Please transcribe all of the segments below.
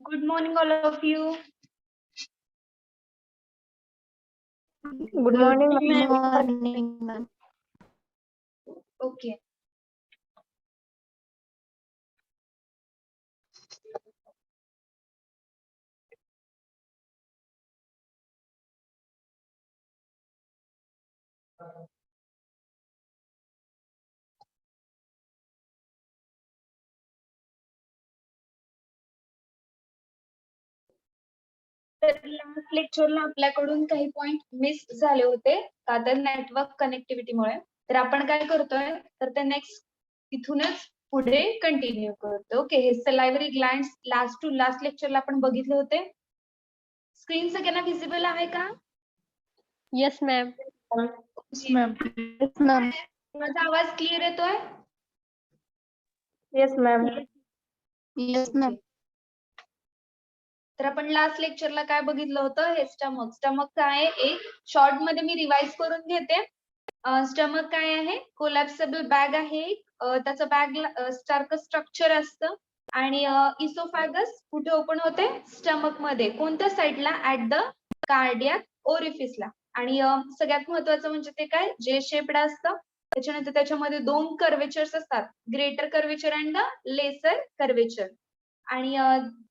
Good morning, all of you. Good morning, Good ma'am. morning, ma'am. Okay. तर last लेक्चरला आपल्याकडून काही point miss झाले होते का तर नेटवर्क कनेक्टिव्हिटीमुळे. तर आपण काय करतोय तर ते नेक्स्ट इथूनच पुढे कंटिन्यू करतो. ओके, हे सलायव्हरी ग्लँड्स लास्ट टू लास्ट लेक्चरला आपण बघितले होते. स्क्रीन सगळ्यांना व्हिजिबल आहे का? Yes, ma'am. Yes, ma'am. Yes, ma'am. माझा आवाज क्लिअर येतोय? Yes, ma'am. Yes, ma'am. तर आपण लास्ट लेक्चरला काय बघितलं होतं, हे स्टमक. स्टमक काय आहे, एक शॉर्ट मध्ये मी रिवाइज करून घेते. स्टमक काय आहे, कोलॅप्सेबल बॅग आहे. त्याचं बॅग सारखं स्ट्रक्चर असतं आणि इसोफॅगस कुठे ओपन होते, स्टमक मध्ये. कोणत्या साईडला, ऍट द कार्डियाक ओरिफिसला. आणि सगळ्यात महत्वाचं म्हणजे ते काय, जे शेप्ड असतं. त्याच्यानंतर त्याच्यामध्ये दोन कर्वेचर्स असतात, greater curvature and the lesser curvature. आणि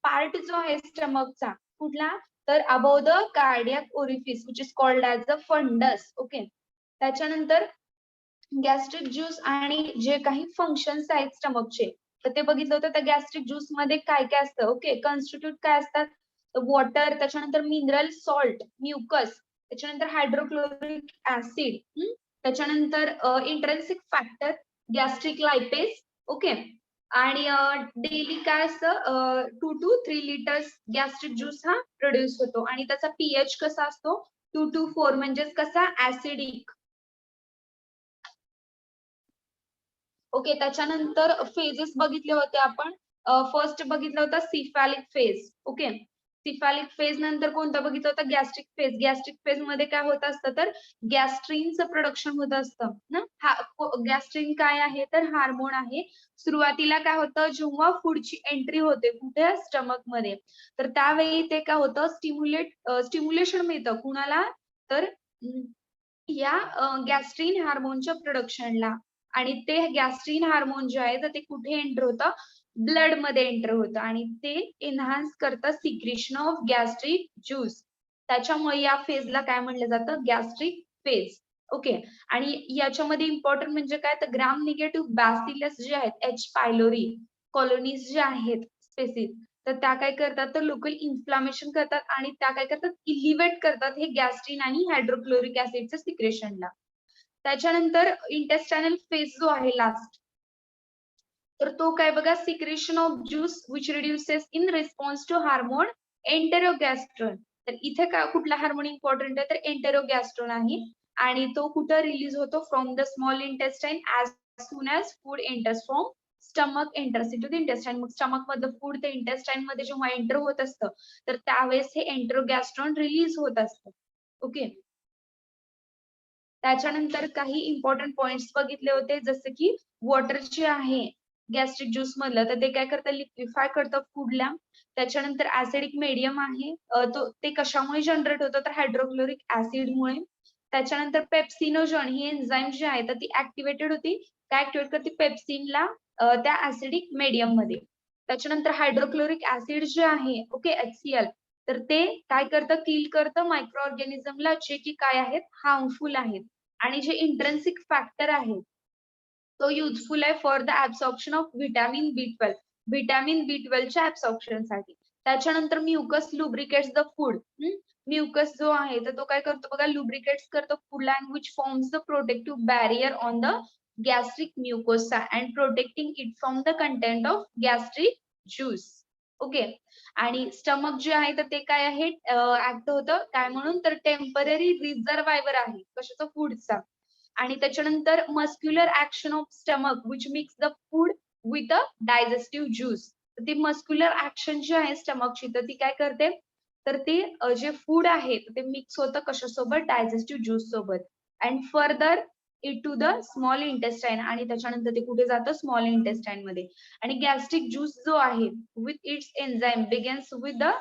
पार्ट जो आहे स्टमकचा कुठला, तर above the cardiac orifice which is called as the fundus. Okay, त्याच्यानंतर गॅस्ट्रिक ज्यूस आणि जे काही फंक्शन्स आहेत स्टमकचे तर ते बघितलं होतं. त्या गॅस्ट्रिक ज्यूस मध्ये काय काय असतं, ओके, कॉन्स्टिट्यूट काय असतात, वॉटर, त्याच्यानंतर मिनरल सॉल्ट, म्युकस, त्याच्यानंतर हायड्रोक्लोरिक ऍसिड, त्याच्यानंतर इंट्रेन्सिक फॅक्टर, गॅस्ट्रिक लायपेज. ओके, आणि डेली काय असतं, 2 to 3 लिटर्स गॅस्ट्रिक ज्यूस हा प्रोड्यूस होतो. आणि त्याचा पीएच कसा असतो, 2 to 4, म्हणजेच कसा, ऍसिडिक. ओके, त्याच्यानंतर फेजेस बघितले होते आपण. फर्स्ट बघितलं होतं सिफॅलिक फेज. ओके, सिफॅलिक फेज नंतर कोणता बघितलं होतं, गॅस्ट्रिक फेज. गॅस्ट्रिक फेज मध्ये काय होत असतं, तर गॅस्ट्रिनचं प्रोडक्शन होत असतं ना. गॅस्ट्रिन काय आहे, तर हार्मोन आहे. सुरुवातीला काय होतं, जेव्हा फूडची एंट्री होते कुठे, स्टमक मध्ये, तर त्यावेळी ते काय होतं, स्टिम्युलेशन मिळतं कुणाला, तर या गॅस्ट्रिन हार्मोनच्या प्रोडक्शनला. आणि ते गॅस्ट्रिन हार्मोन जे आहे तर ते कुठे एंटर होतं, ब्लड मध्ये एंटर होतं आणि ते एनहान्स करतं सिक्रेशन ऑफ गॅस्ट्रिक ज्यूस. त्याच्यामुळे या फेजला काय म्हणलं जातं, गॅस्ट्रिक फेज. ओके, आणि याच्यामध्ये इम्पॉर्टंट म्हणजे काय, तर ग्राम निगेटिव्ह बॅसिलस जे आहेत, एच पायलोरी कॉलोनीज जे आहेत स्पेसिस, तर त्या काय करतात, तर लोकल इन्फ्लामेशन करतात आणि त्या काय करतात, इलिव्हेट करतात हे गॅस्ट्रिन आणि हायड्रोक्लोरिक ऍसिडच्या सिक्रेशनला. त्याच्यानंतर इंटेस्टायनल फेज जो आहे लास्ट, तर तो काय बघा, secretion of juice which reduces in response to hormone enterogastrone. तर इथे का कुठला हार्मोन इम्पॉर्टंट आहे, तर एंटेरोगॅस्ट्रोन आहे. आणि तो कुठं रिलीज होतो, from the small intestine as soon as food enters from stomach enters into the intestine. मग स्टमक मधलं फूड ते इंटेस्टाईन मध्ये जेव्हा एंटर होत असतं तर त्यावेळेस हे एंटेरोगॅस्ट्रोन रिलीज होत असतं. ओके, त्याच्यानंतर काही इम्पॉर्टंट पॉइंट्स बघितले होते, जसं की वॉटर जे आहे गॅस्ट्रिक ज्यूस मधलं, तर ते काय करतं, लिक्विफाय करतं फूडला. त्याच्यानंतर ऍसिडिक मीडियम आहे, तो ते कशामुळे जनरेट होतं, तर हायड्रोक्लोरिक ऍसिडमुळे. त्याच्यानंतर पेप्सिनोजन ही एन्झाईम जी आहे तर ती ऍक्टिव्हेटेड होती, काय ऍक्टिव्हेट करते, पेप्सिनला त्या ऍसिडिक मीडियम मध्ये. त्याच्यानंतर हायड्रोक्लोरिक ऍसिड जे आहे, ओके, HCl, तर ते काय करतं, किल करतं मायक्रो ऑर्गॅनिझमला जे की काय आहेत, हार्मफुल आहेत. आणि जे इंट्रेन्सिक फॅक्टर आहे तो युजफुल आहे for the absorption of vitamin B12, vitamin B12च्या ऍब्सॉर्प्शन साठी. त्याच्यानंतर mucus lubricates the food. Mucus जो आहे तर तो काय करतो बघा, लुब्रिकेट्स करतो फूडला, and which forms the protective barrier on the gastric mucosa and protecting it from the content of gastric juice. Okay, आणि स्टमक जे आहे तर ते काय आहे, ऍक्ट होतं काय म्हणून, तर टेम्पररी रिझर्वायवर आहे कशाचा, फूडचा. आणि त्याच्यानंतर muscular action of stomach which mix the food with a digestive juice. ती मस्क्युलर ऍक्शन जी आहे स्टमकची तर ती काय करते, तर ते जे फूड आहे ते मिक्स होतं कशासोबत, डायजेस्टिव्ह ज्यूस सोबत. And further to the small intestine आणि त्याच्यानंतर ते कुठे जातं स्मॉल इंटेस्टाईन मध्ये. आणि गॅस्ट्रिक ज्यूस जो आहे with its enzyme begins with the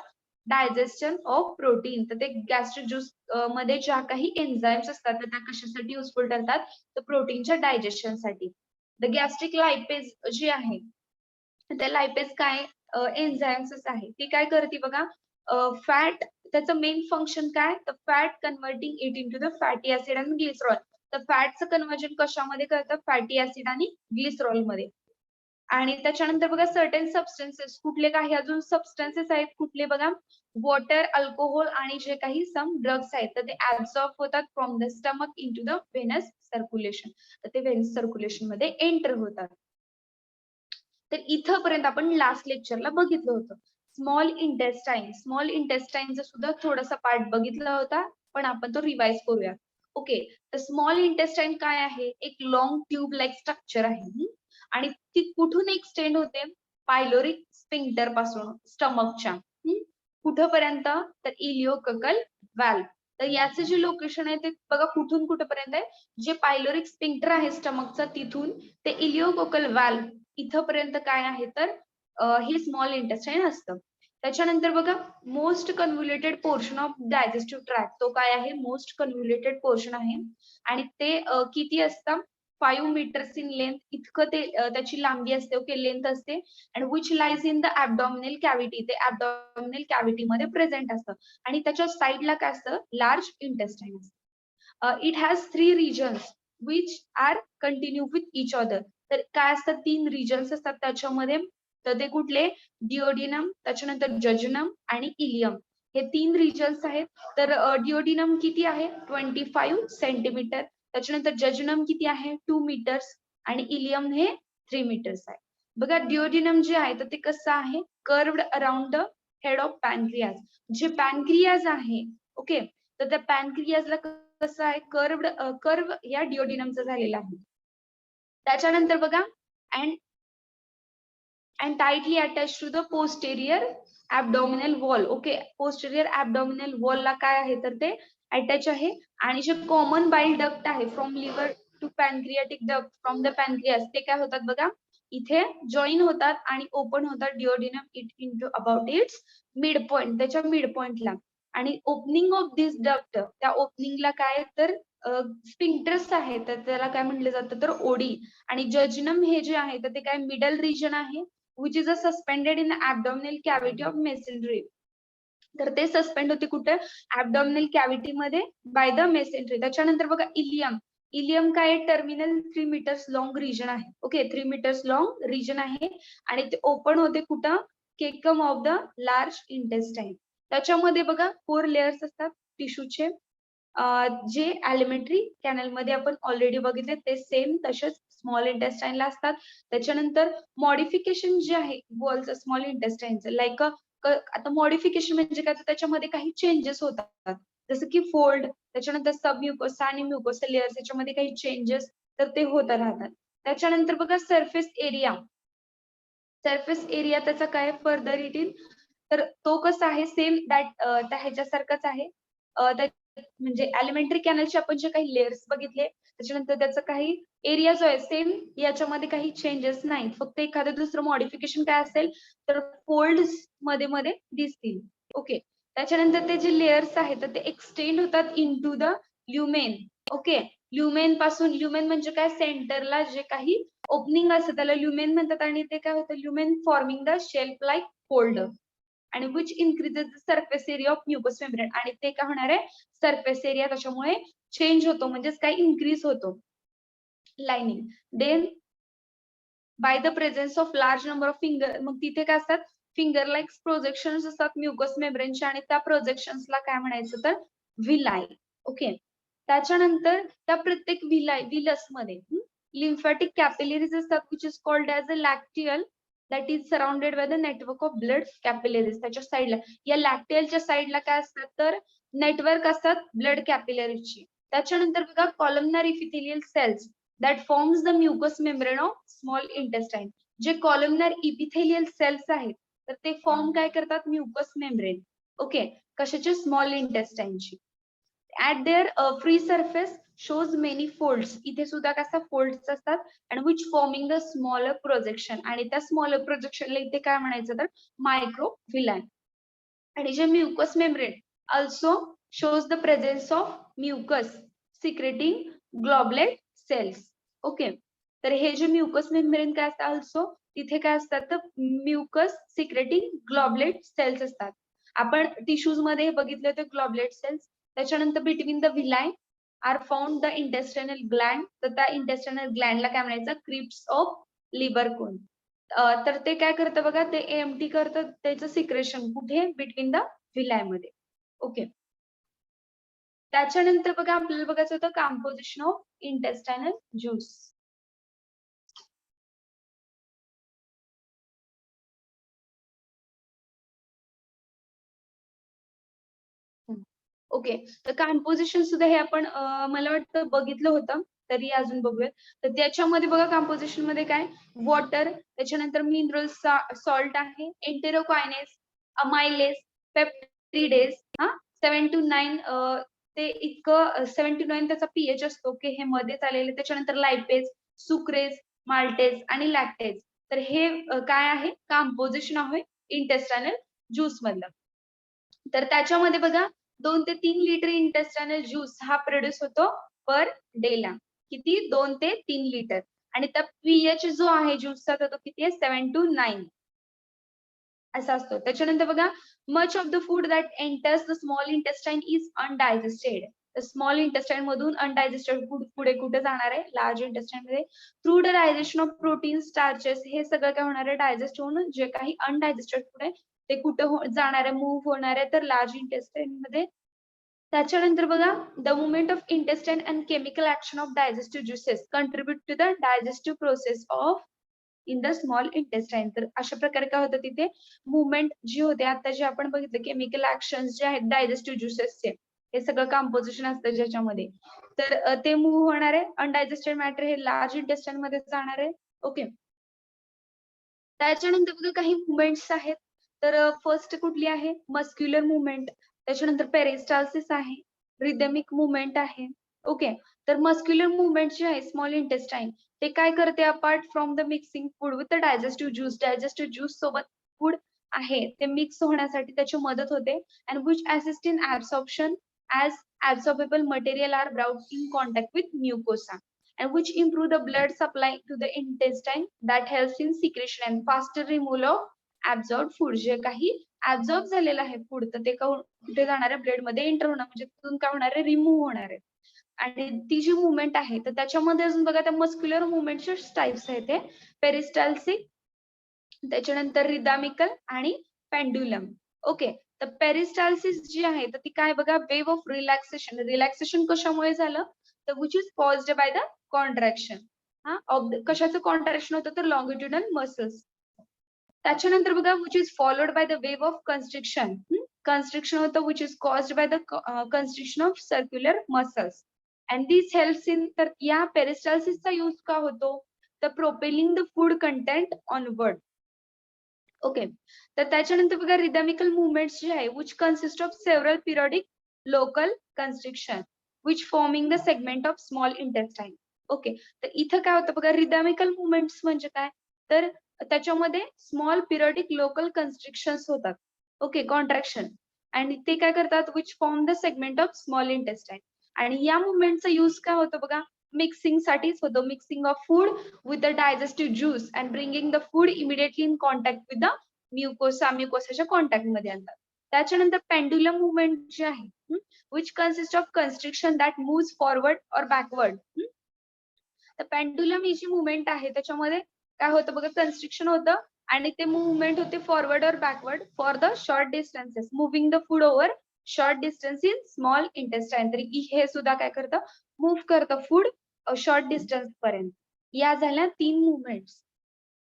digestion of protein. तर ते गॅस्ट्रिक ज्यूस मध्ये ज्या काही एन्झाईम्स असतात तर त्या कशासाठी युजफुल ठरतात तर प्रोटीनच्या डायजेशनसाठी. द गॅस्ट्रिक लायपेज जी आहे त्या लायपेज काय एन्झाईम्स आहे ती काय करते बघा फॅट. त्याचं मेन फंक्शन काय तर fat converting it into the fatty acid आणि ग्लिसरॉल. तर फॅटचं कन्व्हर्जन कशामध्ये करतात फॅटी ऍसिड आणि ग्लिसरॉल मध्ये. आणि त्याच्यानंतर बघा सर्टन सबस्टन्सेस कुठले काही अजून सबस्टन्सेस आहेत कुठले बघा वॉटर अल्कोहोल आणि जे काही सम ड्रग्स आहेत तर ते ऍब्सॉर्ब होतात from the stomach into the Venus circulation. तर ते व्हेनस सर्क्युलेशन मध्ये एंटर होतात. तर इथपर्यंत आपण लास्ट लेक्चरला बघितलं होतं स्मॉल इंटेस्टाईन. स्मॉल इंटेस्टाईनचा सुद्धा थोडासा पार्ट बघितला होता पण आपण तो रिवाइज करूया. ओके, तर स्मॉल इंटेस्टाईन काय आहे एक लॉंग ट्यूब लाईक स्ट्रक्चर आहे आणि ती कुठून एक्सटेंड होते पायलोरिक स्फिंक्टर पासून स्टमकच्या कुठपर्यंत तर इलिओककल व्हॅल्व. तर याचे जे लोकेशन आहे ते बघा कुठून कुठपर्यंत आहे जे पायलोरिक स्फिंक्टर आहे स्टमकचं तिथून ते इलिओकोकल व्हॅल्व इथपर्यंत काय आहे तर हे स्मॉल इंटेस्टाईन असतं. त्याच्यानंतर बघा most convoluted portion of digestive tract. तो काय आहे मोस्ट कन्व्होल्युटेड पोर्शन आहे आणि ते किती असतं 5 meters इन लेंथ इतकं ते त्याची लांबी असते. ओके, लेंथ असते. आणि which lies in the abdominal cavity. ते ऍबडॉमिनल कॅव्हिटी मध्ये प्रेझेंट असतं आणि त्याच्या साईडला काय असतं लार्ज इंटेस्टाईन असतं. It has 3 regions which are continue with each other. तर काय असतात 3 regions असतात त्याच्यामध्ये. तर ते कुठले डिओडिनम त्याच्यानंतर जजनम आणि इलियम हे 3 regions आहेत. तर डिओडिनम किती आहे 25 सेंटीमीटर. त्याच्यानंतर जजनम किती आहे 2 meters आणि इलियम हे 3 meters आहे. बघा डिओडिनम जे आहे तर ते कसं आहे curved around the head of pancreas. जे पॅनक्रियाज आहे ओके तर त्या पॅनक्रियाजला कसं आहे कर्व या डिओडिनमचा झालेला आहे. त्याच्यानंतर बघा and tightly attached to the posterior abdominal wall. Okay, posterior abdominal wall ला काय आहे तर ते अटॅच आहे. आणि जे कॉमन बाईल डक्ट आहे from liver to pancreatic duct from the pancreas ते काय होतात बघा इथे जॉईन होतात आणि ओपन होतात duodenum it into about it's mid point त्याच्या मिड पॉइंटला. आणि ओपनिंग ऑफ दिस डक्ट त्या ओपनिंगला काय तर स्फिंक्टर्स आहे तर त्याला काय म्हटलं जातं तर ओडी. आणि जजनम हे जे आहे तर ते काय मिडल रिजन आहे which is a suspended in the abdominal cavity of mesentery. तर ते सस्पेंड होते कुठे ऍबडॉमिनल कॅव्हिटी मध्ये बाय द मेसेंट्री. त्याच्यानंतर बघा इलियम. इलियम काय टर्मिनल 3 meters लॉंग रिजन आहे. ओके, 3 meters लॉंग रिजन आहे आणि ते ओपन होते कुठं केकम ऑफ द लार्ज इंटेस्टाईन. त्याच्यामध्ये बघा 4 layers असतात टिश्यूचे जे एलिमेंटरी कॅनल मध्ये आपण ऑलरेडी बघितले ते सेम तसेच स्मॉल इंटेस्टाईनला असतात. त्याच्यानंतर मॉडिफिकेशन जे आहे वॉलचं स्मॉल इंटेस्टाईनचं लाईक आता मॉडिफिकेशन म्हणजे काय तर त्याच्यामध्ये काही चेंजेस होतात जसं की फोल्ड त्याच्यानंतर सब म्युकोसा आणि म्युकोसा लेअर्स याच्यामध्ये काही चेंजेस तर ते होत राहतात. त्याच्यानंतर बघा सरफेस एरिया. सरफेस एरिया त्याचा काय फर्दर येतील तर तो कसा आहे सेम दॅट त्या ह्याच्यासारखाच आहे. म्हणजे एलिमेंटरी कॅनलचे आपण जे काही लेयर्स बघितले त्याच्यानंतर त्याचा काही एरिया जो आहे सेम याच्यामध्ये काही चेंजेस नाही. फक्त एखादं दुसरं मॉडिफिकेशन काय असेल तर फोल्ड्स मध्ये मध्ये दिसतील. ओके, त्याच्यानंतर ते जे लेयर्स आहेत तर ते एक्सटेंड होतात into the lumen. Okay, lumen पासून ल्युमेन म्हणजे काय सेंटरला जे काही ओपनिंग असतं त्याला ल्युमेन म्हणतात आणि ते काय होतं lumen forming the shelf like fold आणि which increases the surface area of mucus membrane. आणि ते काय होणार आहे सरफेस एरिया त्याच्यामुळे चेंज होतो म्हणजेच काय इन्क्रीज होतो lining. Then by the presence of large number of finger. मग तिथे काय असतात फिंगर लाईक प्रोजेक्शन्स असतात म्युकस मेम्ब्रेनचे आणि त्या प्रोजेक्शन्सला काय म्हणायचं तर व्हिलाई. ओके, त्याच्यानंतर त्या प्रत्येक विलस मध्ये लिम्फॅटिक कॅपिलरीज असतात which is called as a lacteal that is surrounded by the network of blood capillaries. त्याच्या साईडला या लॅक्टियलच्या साईडला काय असतात तर नेटवर्क असतात ब्लड कॅपिलरीजची. त्याच्यानंतर बघा columnar epithelial cells that forms the mucus membrane of small intestine. जे कॉलमनर इपिथेलियल सेल्स आहेत तर ते फॉर्म काय करतात म्युकस मेम्ब्रेन. ओके, कशाचे स्मॉल इंटेस्टाईनची. at their free surface shows many folds. इथे सुद्धा कसा folds असतात and which forming the smaller projection आणि त्या smaller projection ला इथे काय म्हणायचं तर microvilli. आणि जे mucous membrane also shows the presence of mucus secreting globulate cells. Okay, तर हे जे mucous membrane काय असतात also तिथे काय असतात तर mucus secreting globulate cells असतात. आपण टिश्यूज मध्ये बघितले होते ग्लोबुलेट सेल्स. त्याच्यानंतर between the villi are found the intestinal gland. तर त्या इंटेस्टायनल ग्लँडला काय म्हणायचं क्रिप्स ऑफ लिव्हर कोन. तर ते काय करतं बघा ते एम्प्टी करतं त्याचं सिक्रेशन कुठे बिटवीन द व्हिलाई मध्ये. ओके, त्याच्यानंतर बघा आपल्याला बघायचं होतं कंपोजिशन ऑफ इंटेस्टायनल ज्यूस. ओके, तर कंपोजिशन सुद्धा हे आपण मला वाटतं बघितलं होतं तरी अजून बघूया. तर त्याच्यामध्ये बघा कंपोजिशन मध्ये काय वॉटर, त्याच्यानंतर मिनरल सॉल्ट आहे, एंटेरोकायनेस, अमायलेस, पेप्टिडेज, 7 to 9 ते इतकं 7 to 9 त्याचा पीएच असतो की हे मध्येच आलेले. त्याच्यानंतर लायपेज, सुक्रेज, माल्टेज आणि लॅक्टेज. तर हे काय आहे कंपोजिशन आहे इंटेस्टायनल ज्यूस मधलं. तर त्याच्यामध्ये बघा 2 ते 3 लिटर इंटेस्टायनल ज्यूस हा प्रोड्यूस होतो पर डे ला. किती 2 ते 3 लिटर. आणि त्या पीएच जो आहे ज्यूसचा तो किती आहे 7 to 9 असा असतो. त्याच्यानंतर बघा much of the food that enters the small intestine is undigested. तर स्मॉल इंटेस्टाइन मधून अनडायजेस्टेड फूड पुढे कुठे जाणार आहे लार्ज इंटेस्टाइन मध्ये. Through the digestion of protein starches हे सगळं काय होणार आहे डायजेस्ट होऊन जे काही अनडायजेस्टेड फूड आहे ते कुठे जाणार आहे मूव्ह होणार आहे तर लार्ज इंटेस्टाइन मध्ये. त्याच्यानंतर बघा the movement of intestine and chemical action of digestive juices contribute to the digestive process of in the small intestine. तर अशा प्रकारे काय होतं तिथे मुवमेंट जी होते आता जे आपण बघितलं केमिकल ऍक्शन जे आहेत डायजेस्टिव्ह ज्युसेसचे हे सगळं कंपोजिशन असतं ज्याच्यामध्ये. तर ते मूव्ह होणार आहे अनडायजेस्टेड मॅटर हे लार्ज इंटेस्टाइन मध्ये जाणार आहे. ओके, त्याच्यानंतर बघा काही मुवमेंट्स आहेत. तर फर्स्ट कुठली आहे मस्क्युलर मुवमेंट, त्याच्यानंतर पेरिस्टाल्सिस आहे, रिदमिक मुवमेंट आहे. ओके, तर मस्क्युलर मुवमेंट जे आहे स्मॉल इंटेस्टाइन ते काय करते apart from the mixing food with the digestive juice. Digestive juice सोबत फूड आहे ते मिक्स होण्यासाठी त्याची मदत होते. And which assist in absorption as absorbable material are brought in contact with mucosa and which improve the blood supply to the intestine that helps in secretion and faster removal of absorbed food. जे काही absorb झालेलं आहे food तर ते कुठे जाणार आहे blood मध्ये एंटर होणार म्हणजे तिथून काय होणार आहे रिमूव्ह होणार आहे. आणि ती जी मुवमेंट आहे तर त्याच्यामध्ये अजून बघा त्या मस्क्युलर मुवमेंटचे टाइप्स आहेत ते पेरिस्टाल्सिक, त्याच्यानंतर रिदामिकल आणि पेंड्युलम. ओके, तर पेरिस्टाल्सिस जी आहे तर ती काय बघा वेव ऑफ रिलॅक्सेशन. रिलॅक्सेशन कशामुळे झालं तर which is caused by the contraction. कशाचं कॉन्ट्रॅक्शन होतं तर लॉंगिट्युडल मसल्स. त्याच्यानंतर बघा which is followed by the wave of constriction. Constriction होतं which is caused by the constriction of circular muscles and this helps in. तर या पेरिस्टाल्सिसचा use का होतो तर propelling the food content onward. Okay, तर त्याच्यानंतर बघा रिदमिकल मुवमेंट्स जे आहे which consist of several periodic local constriction which forming the segment of small intestine. Okay, तर इथं काय होतं बघा रिदमिकल मुवमेंट्स म्हणजे काय तर त्याच्यामध्ये स्मॉल पिरियडिक लोकल कन्स्ट्रिक्शन्स होतात. ओके, कॉन्ट्रॅक्शन आणि ते काय करतात which form the segment of small intestine. आणि या मुवमेंटचा यूज काय होतं बघा मिक्सिंग साठीच होतो. Mixing of food with the digestive juice and bringing the food immediately in contact with the mucosa. म्युकोसाच्या कॉन्टॅक्ट मध्ये आणतात. त्याच्यानंतर पेंड्युलम मुवमेंट जे आहे which consists of constriction that moves forward or backward. तर पेंड्युलम ही जी movement आहे त्याच्यामध्ये काय होतं बघा कन्स्ट्रिक्शन होतं आणि ते मुवमेंट होते फॉरवर्ड और backward for the short distances moving the food over short distance in small intestine. तरी हे सुद्धा काय करतं मूव्ह करतं फूड शॉर्ट डिस्टन्स पर्यंत. या झाल्या 3 मुवमेंट्स.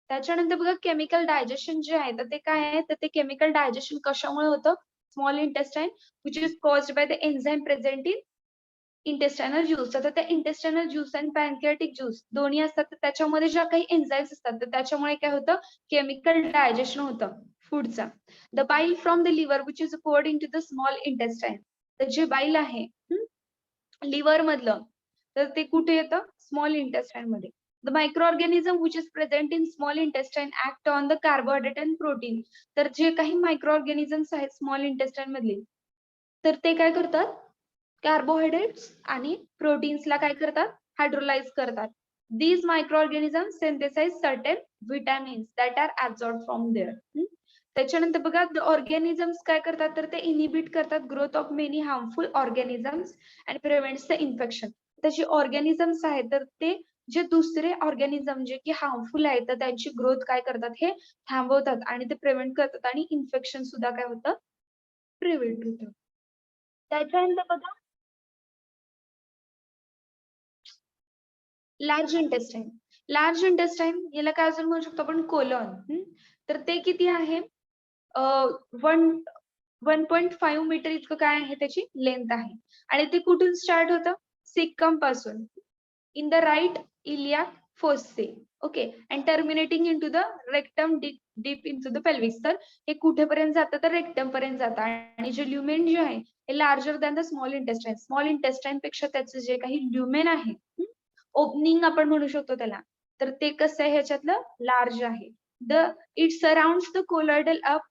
त्याच्यानंतर बघा केमिकल डायजेशन जे आहे तर ते काय आहे तर ते केमिकल डायजेशन कशामुळे होतं small intestine which is caused by the enzyme present in intestinal juice. तर त्या इंटेस्टायनल ज्यूस आणि पॅनक्रियाटिक ज्यूस दोन्ही असतात तर त्याच्यामध्ये ज्या काही एन्झाइम्स असतात तर त्याच्यामुळे काय होतं केमिकल डायजेशन होतं फूडचा. The bile from the liver which is poured into the small intestine. तर जे बाईल आहे लिव्हर मधलं, तर ते कुठे येतं? स्मॉल इंटेस्टाईन मध्ये. The micro organism which is present in small intestine act on the carbohydrate and protein. तर जे काही मायक्रो ऑर्गॅनिझम्स आहेत स्मॉल इंटेस्टाईन मधले, तर ते काय करतात? कार्बोहायड्रेट्स आणि प्रोटीन्सला काय करतात? हायड्रोलाइज करतात. These microorganisms synthesize certain vitamins that are absorbed from there. त्याच्यानंतर बघा ऑर्गॅनिझम्स काय करतात, तर ते इनिबिट करतात growth of many harmful organisms and prevents the infection. त्याचे ऑर्गॅनिझम्स आहेत, तर ते जे दुसरे ऑर्गॅनिझम जे की हार्मफुल आहेत, तर त्यांची ग्रोथ काय करतात? हे थांबवतात आणि ते प्रिव्हेंट करतात आणि इन्फेक्शन सुद्धा काय होतं? प्रिव्हेंट होतं. त्याच्यानंतर बघा लार्ज इंटेस्टाईन. लार्ज इंटेस्टाईन याला काय अजून म्हणू शकतो आपण? कोलन. तर ते किती आहे? 1.5 मीटर इतकं काय आहे त्याची लेंथ आहे. आणि ते कुठून स्टार्ट होतं? सिक्कम पासून in the right iliac fossa. Okay, and terminating into the rectum deep into the pelvis. तर हे कुठेपर्यंत जातं? तर रेक्टम पर्यंत जातं. आणि जे ल्युमेन जे आहे हे larger than the small intestine. Small intestine पेक्षा त्याचं जे काही ल्युमेन आहे, ओपनिंग आपण म्हणू शकतो त्याला, तर ते कसं आहे ह्याच्यातलं? लार्ज आहे. It surrounds the colloidal up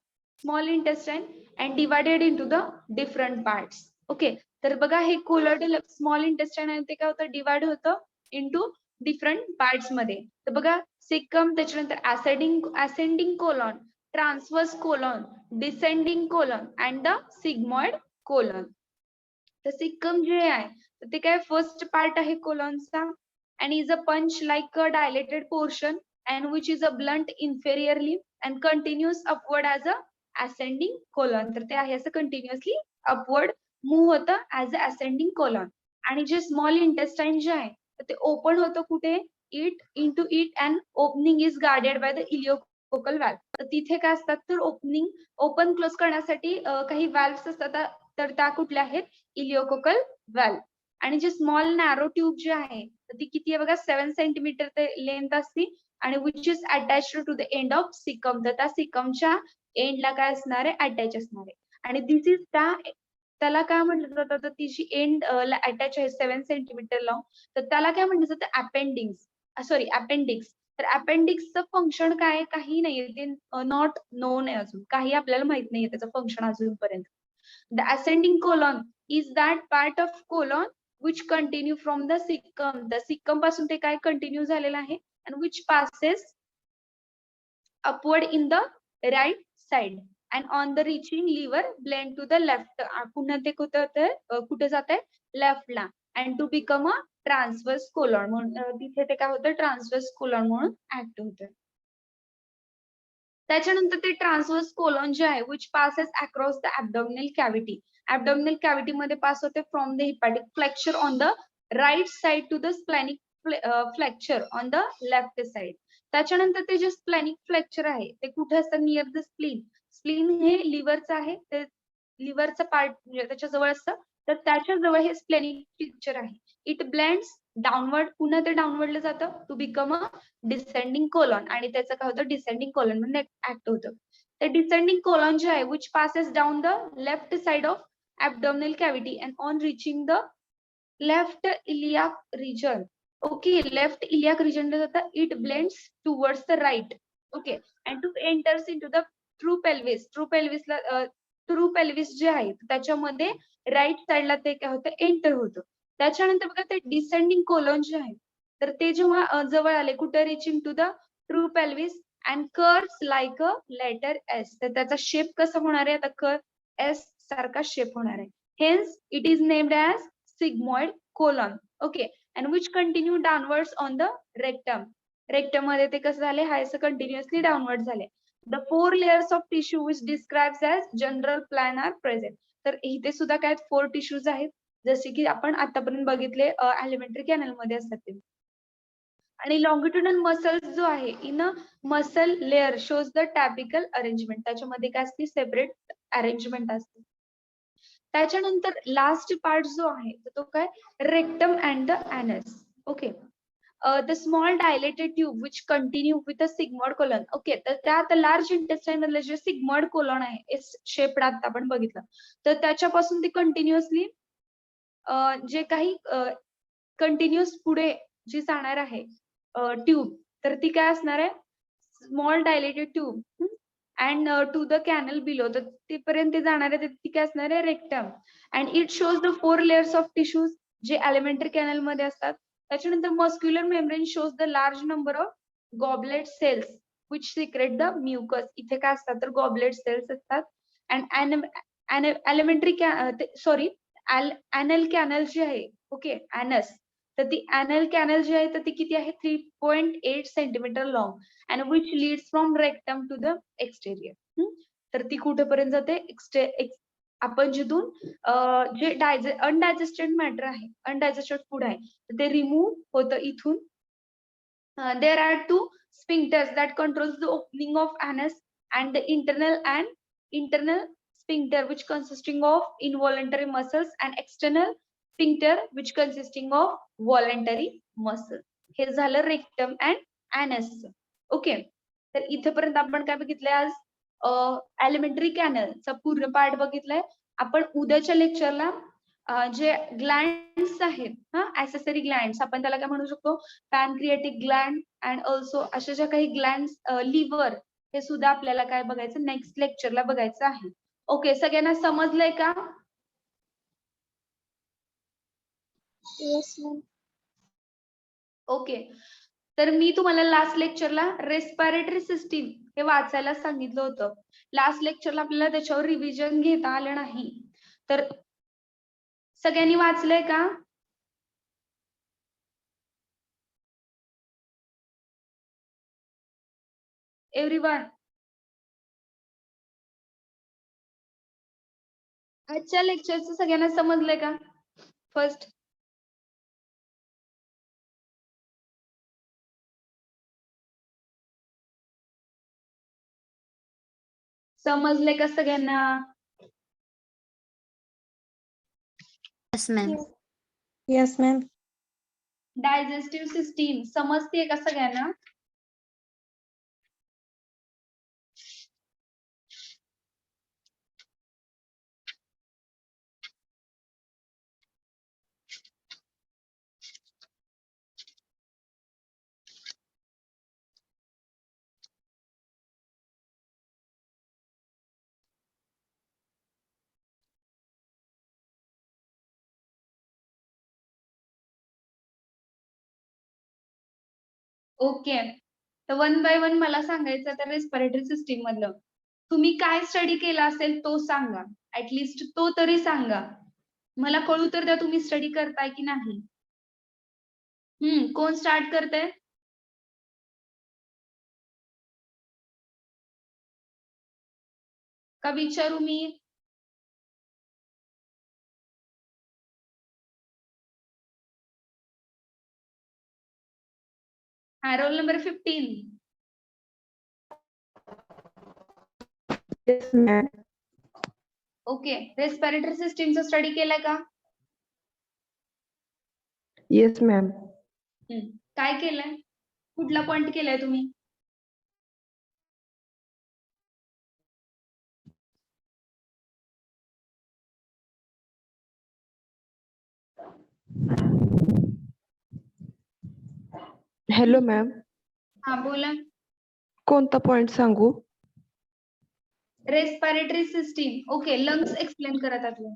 small intestine and divided into the different parts. Okay, तर बघा हे कोलॉइडल स्मॉल इंटेस्टाईन आहे ते काय होतं? डिवाइड होतं इंटू डिफरंट पार्ट्स मध्ये. तर बघा सिक्कम, त्याच्यानंतर ascending colon, transverse colon, descending colon and the sigmoid colon. तर सिक्कम जे आहे तर ते काय फर्स्ट पार्ट आहे कोलॉनचा and is a punch like a dilated portion and which is a blunt inferiorly and continues upward as a ascending colon. तर ते आहे असं कंटिन्युअसली अपवर्ड मूव्ह होतं ऍज अ ascending colon. आणि जे स्मॉल इंटेस्टाईन जे आहे तर ते ओपन होतं कुठे? It and opening is guarded by the ileocaecal valve. तर तिथे काय असतात? तर ओपन क्लोज करण्यासाठी काही व्हॅल्व्स असतात, तर त्या कुठल्या आहेत? इलिओकोकल व्हॅल्व. आणि जे स्मॉल नॅरो ट्यूब जे आहे तर ती किती आहे बघा? 7 सेंटीमीटर ते लेंथ असते आणि which is attached to the end of cecum. तर त्या सिकमच्या एंडला काय असणार आहे? अटॅच असणार आहे. आणि दिस इज त्याला काय म्हटलं जातं? तर तिची एंड अटॅच आहे 7 सेंटीमीटर लॉंग, तर त्याला काय म्हटलं जातं? अपेंडिक्स. तर अपेंडिक्सचं फंक्शन काय आहे? काही नाहीये, ते नॉट नोन आहे, अजून काही आपल्याला माहित नाहीये त्याचं फंक्शन अजूनपर्यंत. The ascending colon is that part of colon which continue from the cecum. The cecum पासून ते काय कंटिन्यू झालेलं आहे and which passes upward in the right side and on the reaching liver blend to the left. पुन्हा ते कुठे जात आहे? लेफ्ट ला and to become a transverse colon. म्हणून तिथे ते काय होतं? ट्रान्सवर्स कोलॉन म्हणून ऍक्ट होतं. त्याच्यानंतर ते ट्रान्सवर्स कोलॉन जे आहे which passes across the abdominal cavity. Abdominal cavity मध्ये पास होते from the hepatic flexure on the right side to the splenic flexure on the left side. त्याच्यानंतर ते जे स्प्लॅनिक फ्लेक्चर आहे ते कुठे असतं? Near the spleen. स्प्लीन हे लिव्हरचं आहे, ते लिव्हरचं पार्ट म्हणजे त्याच्या जवळ असतं, तर त्याच्या जवळ हे स्प्लेनिक फ्लेक्चर आहे. इट ब्लेंड्स डाऊनवर्ड, पुन्हा ते डाऊनवर्डला जातं to become a descending colon आणि त्याचं काय होतं? डिसेंडिंग कोलॉन म्हणून ऍक्ट होतं. ते डिसेंडिंग कोलॉन जे आहे which passes down the left side of abdominal cavity and on reaching the left iliac region. Okay, left iliac region ला जातं. It blends towards the right. Okay, and to enters into the true pelvis. True pelvis जे आहे त्याच्यामध्ये right साइडला ते काय होतं? Enter होतं. त्याच्यानंतर बघा ते डिसेंडिंग कोलॉन जे आहे तर ते जेव्हा जवळ आले कुठे? Reaching to the true pelvis and curves like a letter S. तर त्याचा शेप कसा होणार आहे? आता एस सारखा शेप होणार आहे. Hence it is named as sigmoid colon. Okay, and which continue downwards on the rectum. Rectum मध्ये ते कसं झाले? हा असं कंटिन्युअसली डाऊनवर्ड झाले. The 4 layers of tissue which describes as general plan are present. तर इथे सुद्धा काय 4 टिश्यूज आहेत, जसे की आपण आतापर्यंत बघितले एलिमेंटरी कॅनल मध्ये असतात ते. आणि लॉंगिट्युडनल मसल्स जो आहे in a muscle layer shows the typical arrangement. त्याच्यामध्ये काय असते? सेपरेट अरेंजमेंट असते. त्याच्यानंतर लास्ट पार्ट जो आहे तो काय? Rectum and the anus. Okay, the small dilated tube which continue with a sigmoid colon. Okay, तर त्यात लार्ज इंटेस्टाइन मधले जे सिग्मॉइड कोलॉन आहे, एस शेप्ड आता आपण बघितलं, तर त्याच्यापासून ती कंटिन्युअसली जे काही कंटिन्युअस पुढे जी जाणार आहे ट्यूब, तर ती काय असणार आहे, small dilated tube and to the canal below, तर तिपर्यंत ते जाणार आहे, ती काय असणार आहे, rectum. And it shows the 4 layers of tissues जे एलिमेंटरी कॅनल मध्ये असतात. त्याच्यानंतर muscular membrane shows the large number of goblet cells which secrete the mucus. इथे काय असतात, तर गॉबलेट सेल्स असतात. And alimentary sorry anal canal जी आहे, ओके, एनस, तर ती एनल कॅनल जी आहे, तर ती किती आहे, 3.8 centimetre long and which leads from rectum to the exterior. तर ती कुठेपर्यंत जाते, आपण जिथून जे अनडायजेस्टेड मॅटर आहे, अनडायजेस्टेड फूड आहे, ते रिमूव्ह होतं इथून. There are 2 sphincters that controls the opening of anus and the internal sphincter which consisting of involuntary muscles and external sphincter which consisting of voluntary muscle. हे झालं rectum and एनस. Okay, तर इथेपर्यंत आपण काय बघितलंय आज, एलिमेंटरी कॅनलचा पूर्ण पार्ट बघितलाय. आपण उद्याच्या लेक्चरला जे ग्लँड्स आहेत, ऍक्सेसरी ग्लँड्स, आपण त्याला काय म्हणू शकतो, पॅनक्रिएटिक ग्लँड अँड ऑल्सो अशा ज्या काही ग्लँड्स, लिव्हर, हे सुद्धा आपल्याला काय बघायचं, नेक्स्ट लेक्चरला बघायचं आहे. ओके, सगळ्यांना समजलंय का? Yes, ma'am. ओके, तर मी तुम्हाला लास्ट लेक्चरला रेस्पिरेटरी सिस्टीम हे वाचायला सांगितलं होतं. लास्ट लेक्चरला आपल्याला त्याच्यावर रिव्हिजन घेता आलं नाही, तर सगळ्यांनी वाचलंय का? एव्हरीवन, आजच्या लेक्चरचं सगळ्यांना समजलंय का? फर्स्ट समजले का सगळ्यांना? Yes, ma'am. Yes, ma'am. Digestive system समजते का सगळ्यांना? ओके, तर वन बाय वन मला सांगायचं तर रेस्पिरेटरी सिस्टीम मधलं तुम्ही काय स्टडी केला असेल तो सांगा, ऍटलिस्ट तो तरी सांगा, मला कळू तर द्या तुम्ही स्टडी करताय की नाही. कोण स्टार्ट करतंय? का विचारू मी? हा, role number 15. Yes, ma'am. Okay, respiratory सिस्टीमचा स्टडी केलाय का? Yes, ma'am. काय केलंय, कुठला पॉइंट केलाय तुम्ही? Hello, ma'am. हा, बोला. कोणता पॉइंट सांगू? Respiratory system. Okay, lungs explain करा त्यातलं.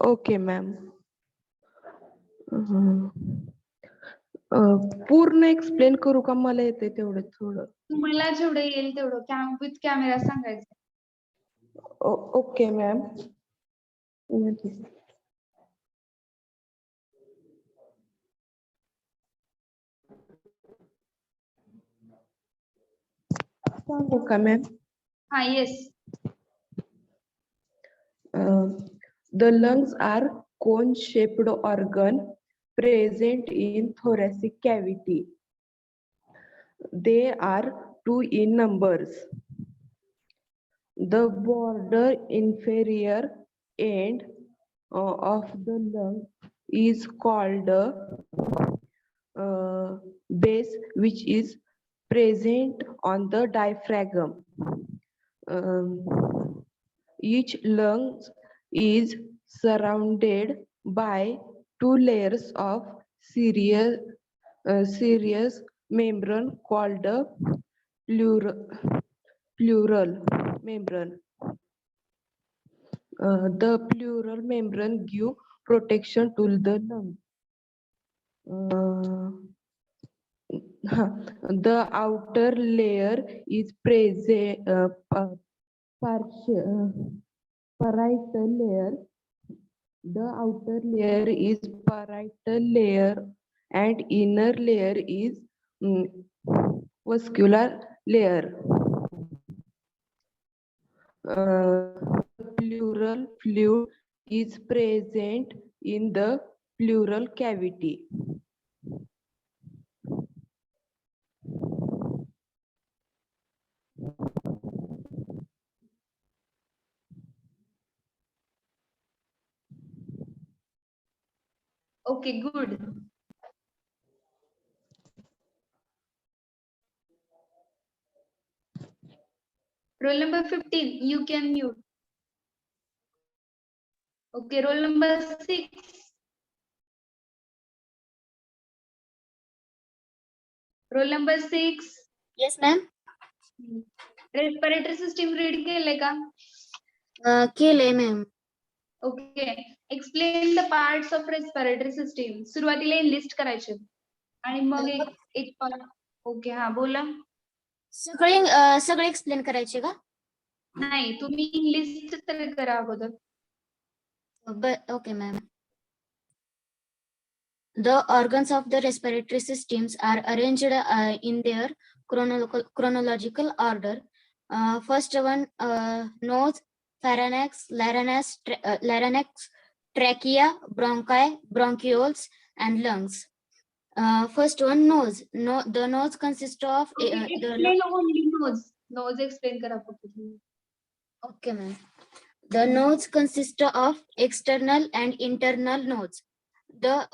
Okay ma'am. पूर्ण एक्सप्लेन करू का, मला येते तेवढं थोडं? तुम्हाला जेवढं येईल तेवढं विथ कॅमेरा सांगायचं. Okay ma'am. सांगू का मॅम? हा, yes. The lungs are cone-shaped organ present in thoracic cavity. They are 2 in numbers. The border inferior end of the lung is called base which is present on the diaphragm. Each lung is surrounded by two layers of serous membrane called a pleural membrane. The pleural membrane give protection to the lung. The outer layer is parietal layer. The outer layer is parietal layer and inner layer is mm, vascular layer. Pleural fluid is present in the pleural cavity. Okay, good. Roll number 15, you can mute. Okay, roll number 6. Roll number 6. Yes, ma'am. Respiratory system read केले का? केले ma'am. Okay. Explain the parts of respiratory system. सुरुवातीला list करायचे आणि मग एक part. Okay, हा बोला. सगळे एक्सप्लेन करायचे का? नाही, तुम्ही लिस्ट तर करा अगोदर. Okay, ma'am. The organs of the respiratory systems are arranged in their chronological order. First one, nose, pharynx, larynx, trachea, bronchi, bronchioles, and lungs. First one, nose. The nose consists of Explain only nose. Nose explain करा फक्त तुम्ही. Okay, ma'am. The nodes consist of external and internal nodes. The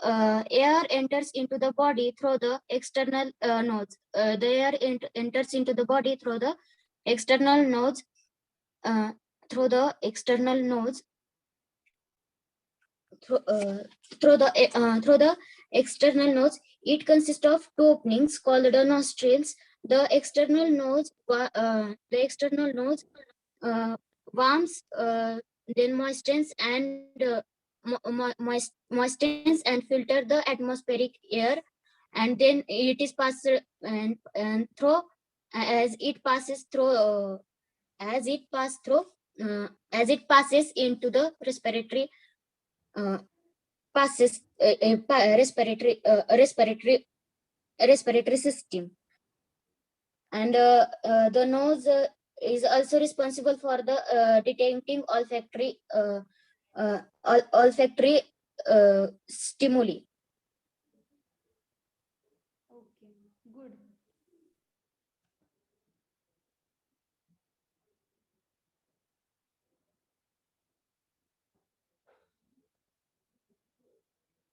air enters into the body through the external nodes. The air enters into the body through the external nodes. Through the external nodes. Through the external nodes, it consists of two openings called the nostrils. The external nodes warms, then moistens and filter the atmospheric air, and then it is passed and through as it passes into the respiratory respiratory system. And the nose is also responsible for the detecting olfactory stimuli. Okay, good.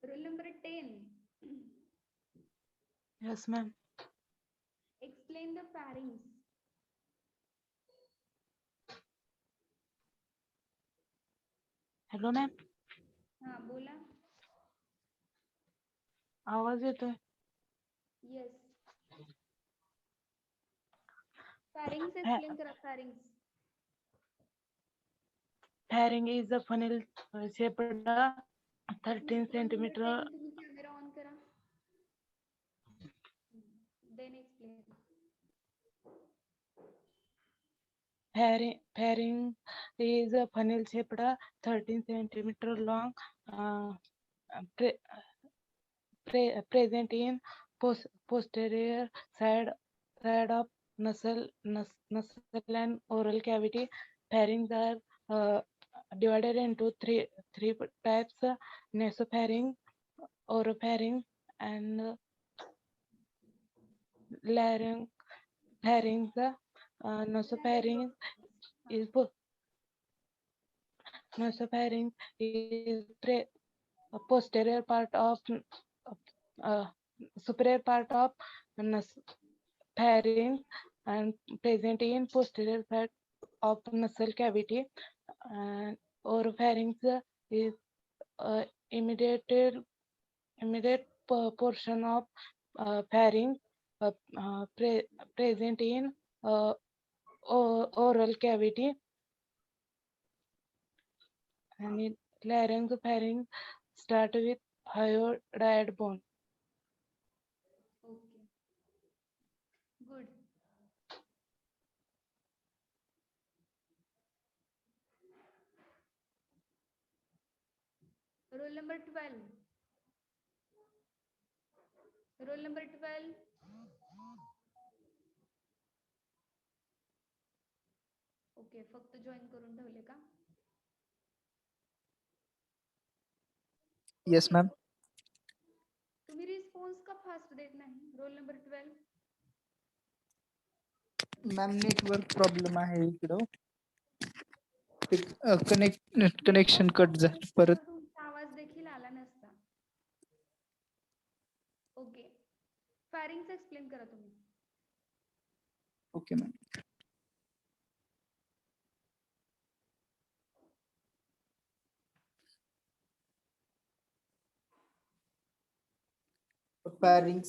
Roll number 10. Yes, ma'am. Explain the pharynx. Hello, ma'am. हा बोला. आवाज येतोय? Yes. Pharynx explain करा pharynx. Pharynx is a funnel shaped 13 centimeter. तुम्ही camera on करा. Then explain. Pharynx is a funnel shaped 13 centimeter long, present in posterior side of nasal and oral cavity. Pharynx are divided into three types: nasopharynx, oropharynx, and larynx. Nasopharynx is posterior part of superior part of pharynx and present in posterior side of nasal cavity, and oropharynx is uh, immediate portion of pharynx uh, present in uh, oral cavity, and in pharynx start with hyoid bone. Okay, good. Roll number 12. Roll number 12. Okay, फक्त join करून ठेवले का? Yes, ma'am. तुम्ही response का fast देत नाही? Roll number 12. Ma'am network problem आहे इकडं. कनेक्शन कट झालं परत. तुमचा आवाज देखील आला नसता. ओके, फॅरिंग्स एक्सप्लेन करा तुम्ही. Okay ma'am. Pharynx.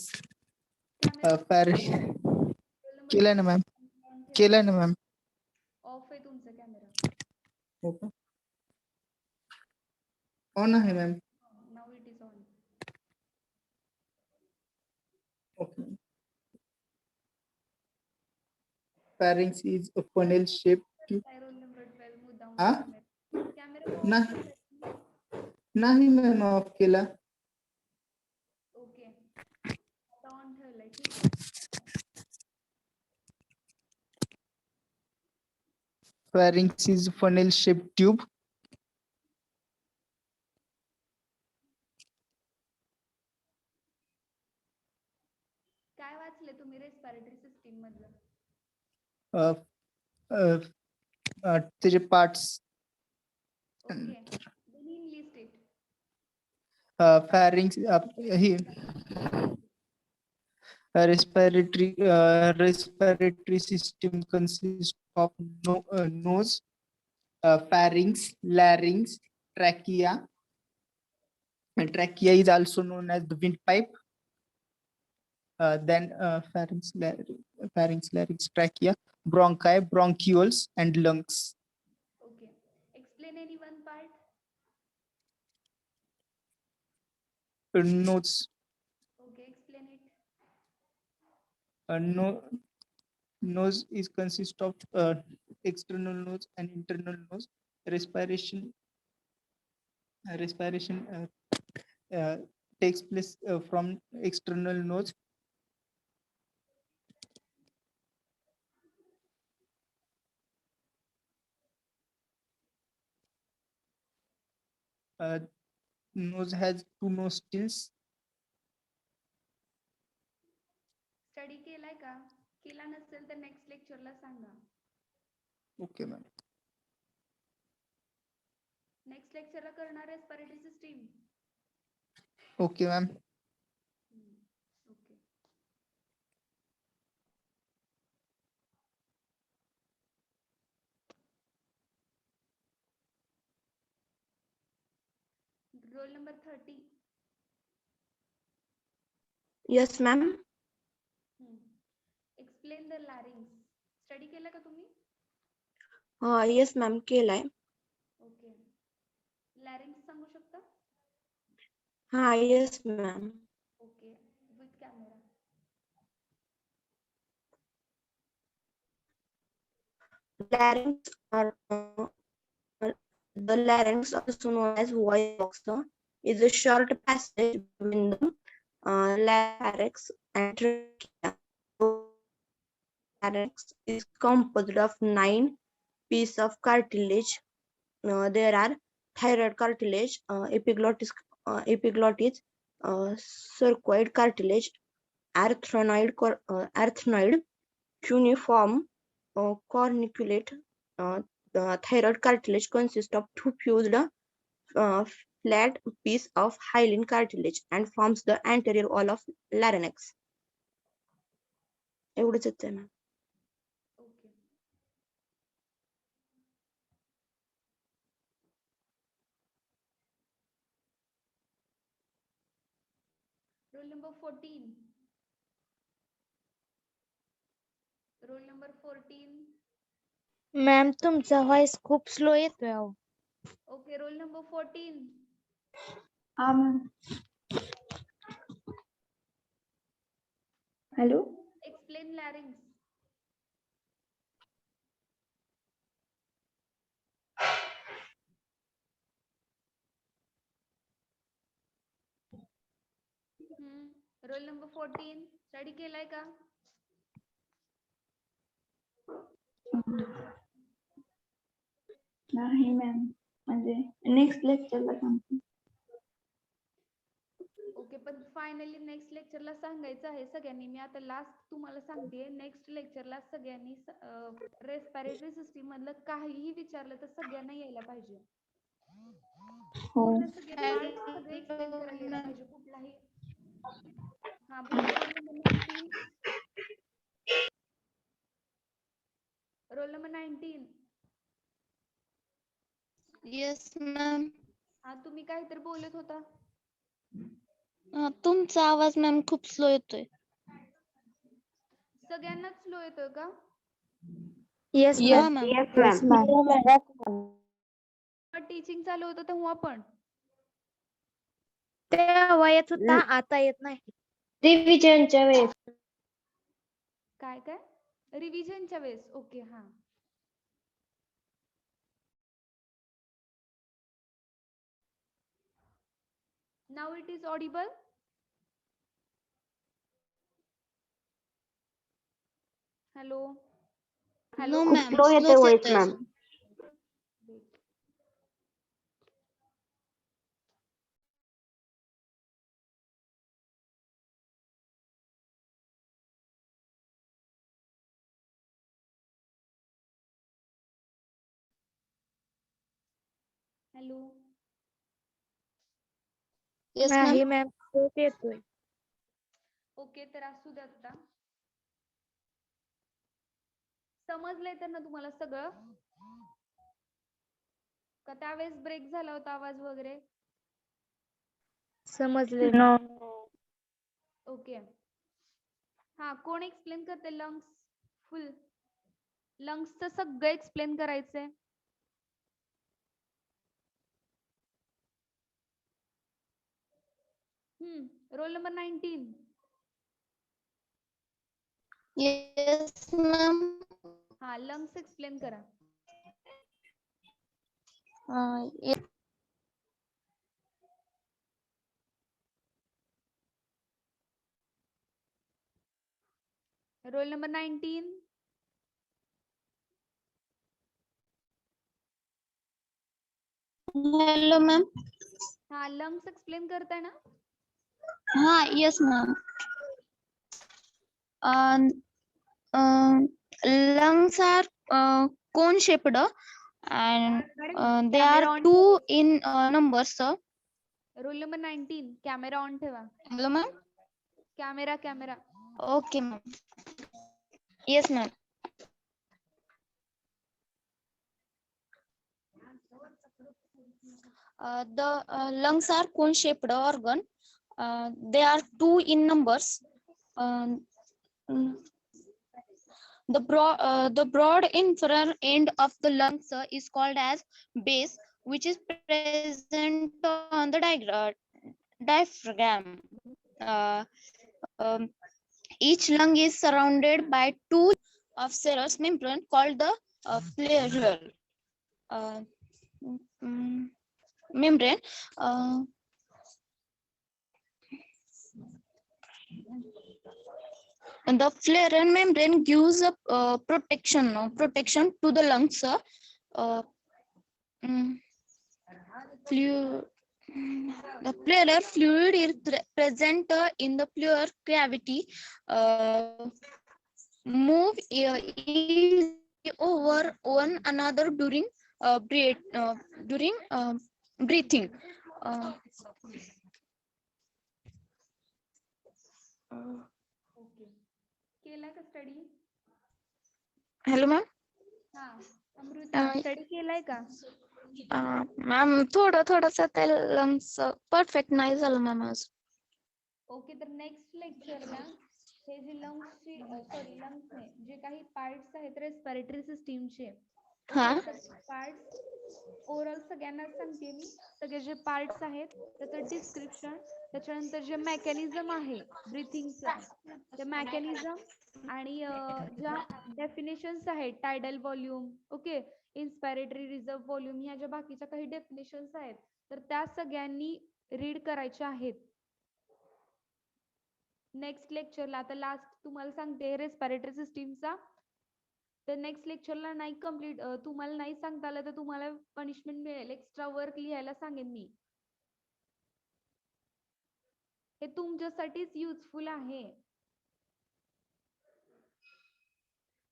केलाय ना मॅम. केलाय ना मॅम. ऑफ आहे तुमचा कॅमेरा. हो का? ऑन आहे ma'am. Now it is on. Okay. Pharynx is a funnel shaped. Roll number 12 मुद्दाम हा? कॅमेरा नाही नाही मॅम ऑफ केला. ओके, आता ऑन ठेवलाय. ठीक आहे. Pharynx is funnel shaped tube. काय वाचले तुम्ही रेस्पिरेटरी सिस्टीम मधलं? त्याचे parts. Okay, then enlist it. Pharynx he respiratory system consists of nose, pharynx, larynx, trachea. And trachea is also known as the windpipe. Then pharynx, larynx, trachea, bronchi, bronchioles, and lungs. Okay, explain any one part. Nose. Okay, explain it. Nose is consist of external nose and internal nose. Respiration takes place from external nose. Nose has two nostrils. Study केलाय का? केला नसेल तर next लेक्चरला सांगा. Okay, ma'am. Next लेक्चरला करणार respiratory system. Okay, ma'am. Okay, roll number 30. Yes, ma'am. Explain the larynx. Study केला का तुम्ही? Yes, ma'am. केलाय. ओके, लॅरिंग्स सांगू शकता? Yes, ma'am. Okay, with camera. Larynx the larynx, also known as voice box, is a short passage between the larynx and trachea. Larynx is composed of 9 pieces of cartilage. There are thyroid cartilage, epiglottis, cercoid cartilage, arytenoid, cuneiform, corniculate. The thyroid cartilage consists of two fused flat piece of hyaline cartilage and forms the anterior wall of larynx. एवढंच येतंय ma'am. Okay. Roll number 14. Roll number 14. Ma'am तुमचा voice खूप slow येतोय अहो. Okay, roll number 14. Hello. Explain larynx. Roll number 14 study केलाय का? नाही ma'am, म्हणजे नेक्स्ट लेक्चरला सांगते. ओके, पण फायनली नेक्स्ट लेक्चरला सांगायचं आहे सगळ्यांनी. मी आता लास्ट तुम्हाला सांगते, नेक्स्ट लेक्चरला सगळ्यांनी रेस्पिरेटरी सिस्टीम मधलं काहीही विचारलं तर सगळ्यांना यायला पाहिजे. हो. पूर्ण सगळे पार्ट सगळे एक्सप्लेन करायला यायला पाहिजे. कुठलाही हा बोला. Roll number 19. Roll number 19. Yes ma'am. हा, तुम्ही काहीतरी बोलत होता. तुमचा आवाज मॅम खूप स्लो येतोय. सगळ्यांनाच स्लो येतोय का? Yes ma'am. Yes, ma'am. Teaching चालू होतं तेव्हा पण. तेव्हा येत होता, आता येत नाही. रिव्हिजनच्या वेळेस. काय काय रिव्हिजनच्या वेळेस. ओके, हा. Now it is audible. Hello hello. No ma'am, slow येते स्लोच voice, येतोय. ma'am. हॅलो. Yes ma'am. नाही मॅम, स्लोच येतोय. ओके, तर असू द्या आता. समजलंय तर ना तुम्हाला सगळं? का त्यावेळेस ब्रेक झाला होता आवाज वगैरे? समजले. ओके. हा, कोण एक्सप्लेन करते लंग्स फुल? लंग्सचं सगळं एक्सप्लेन करायचंय. Roll number 19. Yes ma'am. हा, लंग्स एक्सप्लेन करा. Roll number 19. Hello ma'am. हा, लंग्स एक्सप्लेन करताय ना? हा, yes ma'am. Lungs are cone shaped and they Camera are on two in numbers. Roll number 19. Camera on ठेवा. Hello ma'am. Camera. Okay ma'am. Yes ma'am. The lungs are cone shaped organ. They are two in numbers. The broad inferior end of the lungs is called as base, which is present on the diaphragm. Each lung is surrounded by two of serous membrane called the pleural membrane. And the pleural membrane gives a protection to the lungs. The pleural fluid is present in the pleural cavity. Move easily over one another during breathing. Okay. केलाय का study? Hello ma'am. हा. Amruta study केलाय का? Ma'am थोडं थोडंसं ते lungs perfect नाही झालं मॅम आज. ओके, तर नेक्स्ट लेक्चरला हे जे लंग्सची लंग्स नाही, जे काही पार्ट्स आहेत रेस्पिरेटरी सिस्टीमचे हा. पार्ट्स ओरल सगळ्यांना सांगते मी. सगळे जे पार्ट्स आहेत त्याचं डिस्क्रिप्शन, त्याच्यानंतर जे मेकॅनिझम आहे ब्रीथिंगचं, ते मेकॅनिझम आणि ज्या डेफिनेशन्स आहेत tidal volume, okay, inspiratory reserve volume, ह्या ज्या बाकीच्या काही डेफिनेशन्स आहेत तर त्या सगळ्यांनी रीड करायच्या आहेत. नेक्स्ट लेक्चरला आता लास्ट तुम्हाला सांगते रेस्पिरेटरी सिस्टीमचा, तर नेक्स्ट लेक्चरला नाही कम्प्लीट तुम्हाला नाही सांगता आलं तर तुम्हाला पनिशमेंट मिळेल, एक्स्ट्रा वर्क लिहायला सांगेन मी. हे तुमच्यासाठीच युजफुल आहे.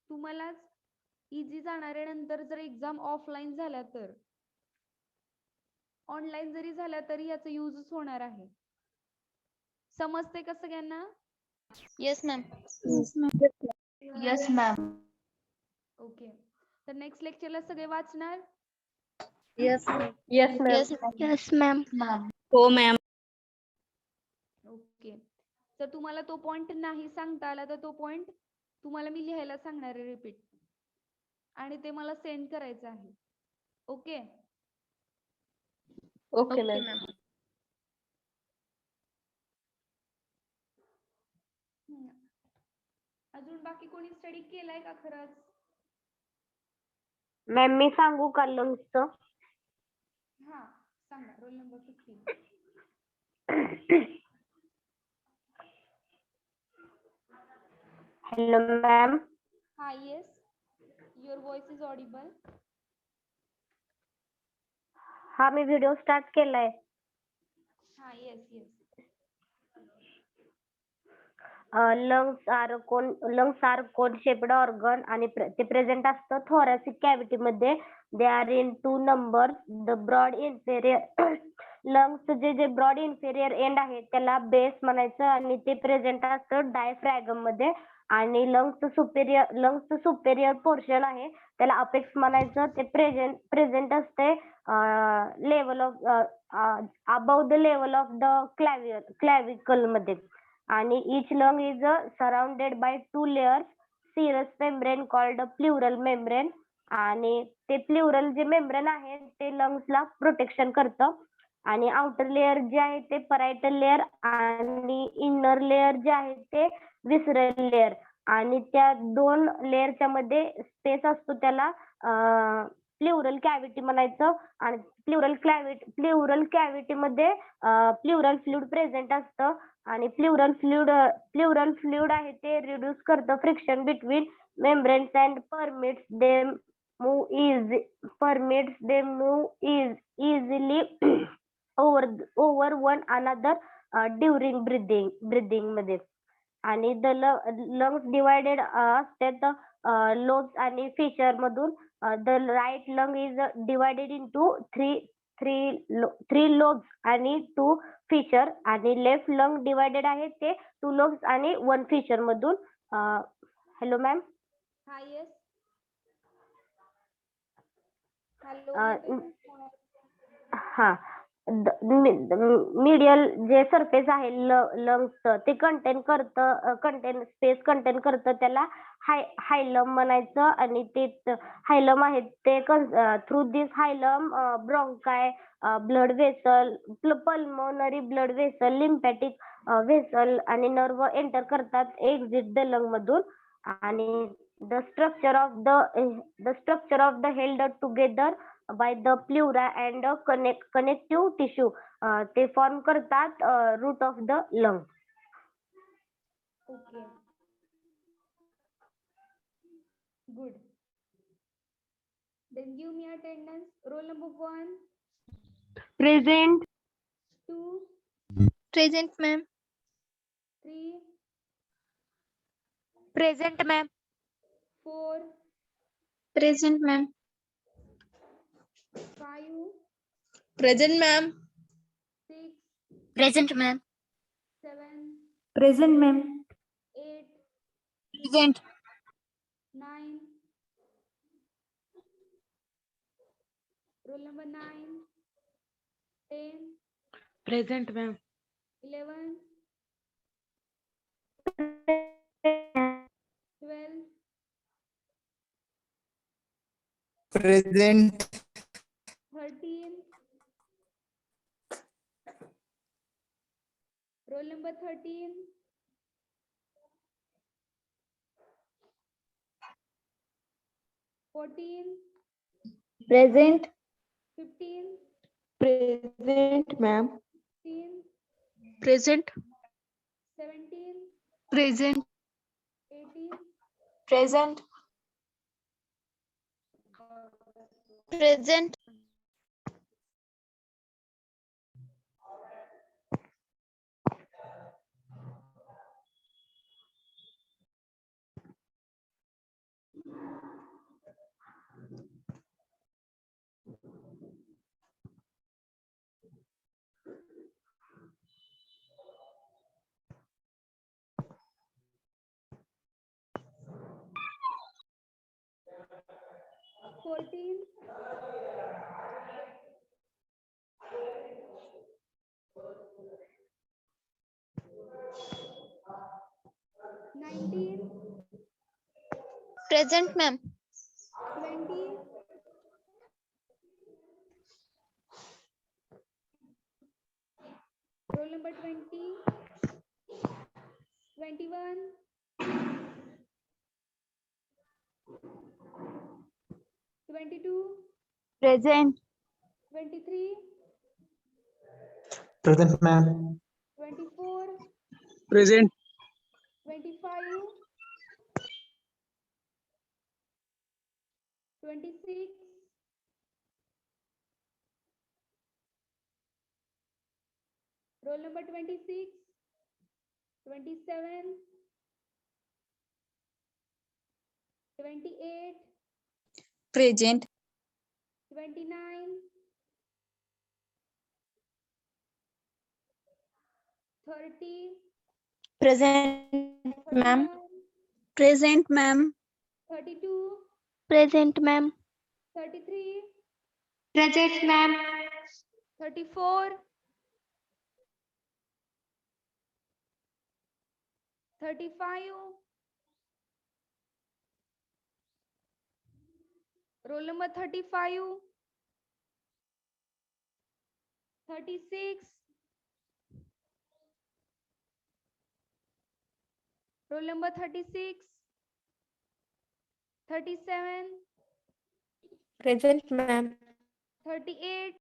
तुम्हालाच इझी जाणार आहे नंतर जर एक्झाम ऑफलाईन झाल्या तर. ऑनलाईन जरी झाल्या तरी याचा युजच होणार आहे. समजते का सगळ्यांना? Yes ma'am. Yes, ma'am. Okay, तर नेक्स्ट लेक्चरला सगळे वाचणार? Yes. Yes, ma'am. Yes. Yes ma'am. हो मॅम. ओके, तर तुम्हाला तो पॉइंट नाही सांगता आला तर तो पॉइंट तुम्हाला मी लिहायला सांगणार आहे रिपीट, आणि ते मला सेंड करायचं आहे. ओके. Okay ma'am. अजून बाकी कोणी स्टडी केलाय का खरंच? मॅम मी सांगू का लंग्सचं? हा सांगा. Roll number 15. Hello ma'am. हा, yes, your voice is audible. हा मी व्हिडिओ स्टार्ट केलाय. हा, yes yes. Lungs are cone shaped organ आणि ते प्रेझेंट असतं थोरॅसिक कॅव्हिटी मध्ये. They are in 2 numbers. The broad inferior lungs जे ब्रॉड इन्फेरियर एंड आहे त्याला बेस म्हणायचं आणि ते प्रेझेंट असतं डायफ्रॅगम मध्ये. आणि लंग्स सुपेरियर पोर्शन आहे त्याला अपेक्स म्हणायचं. ते प्रेझेंट असते level of above the level of the clavicle मध्ये. आणि each lung is surrounded by 2 layers, serous membrane called pleural membrane. आणि ते प्ल्युरल जे मेम्ब्रेन आहे ते लंग्सला प्रोटेक्शन करतं. आणि आउटर लेअर जे आहे ते परायटल लेअर आणि इनर लेअर जे आहे ते विसरल लेअर. आणि त्या 2 लेअरच्या मध्ये स्पेस असतो त्याला प्ल्युरल कॅव्हिटी म्हणायचं. आणि प्ल्युरल कॅव्हिटी मध्ये प्ल्युरल फ्लुइड प्रेझेंट असतं. आणि प्ल्युरल फ्लुइड आहे ते रिड्यूस करतं friction between membranes and permits them move easily over one another during breathing मध्ये. आणि द लंग्स डिवायडेड असतात लोब्स आणि फिशर मधून. The right lung is divided into three lobes आणि 2 फिशर. आणि लेफ्ट लंग डिवायडेड आहे ते 2 लोब्स आणि 1 फिशर मधून. Hello ma'am. हा, येस. हॅलो. हा. मीडियल जे सरफेस आहे लंग्सचं ते स्पेस कंटेन करतं त्याला हायलम म्हणायचं. आणि ते हायलम आहे ते through this hilum bronchi, blood vessel, pulmonary blood vessel, lymphatic vessel आणि नर्व एंटर करतात एक्झिट द लंग मधून. आणि the structure of the held together by the pleura and connective tissue ते फॉर्म करतात root of the lung. Okay, good. Then give me attendance. Roll number 1, present. 2, present ma'am. 3, present ma'am. 4, present ma'am. 5, present ma'am. Present, ma'am. 7, Present, ma'am. 8, Present. 9. Roll number 9, 10, Present, ma'am. 11, 12, Present. 13. Roll number 13, 14, Present. 15, Present, ma'am. 16, Present. 17, Present. 18, Present. Present. fourteen, 19, Present, ma'am. 20, 20, 21, 22, Present. 23, Present, ma'am. 24, Present. 25, 26, 26, 27, 28, Present. 29, 30, Present, ma'am. 31, Present, ma'am. 32, Present, ma'am. 33, Present, ma'am. 34, 35, roll number 35, 36, roll number 36, 37, Present, ma'am. 38,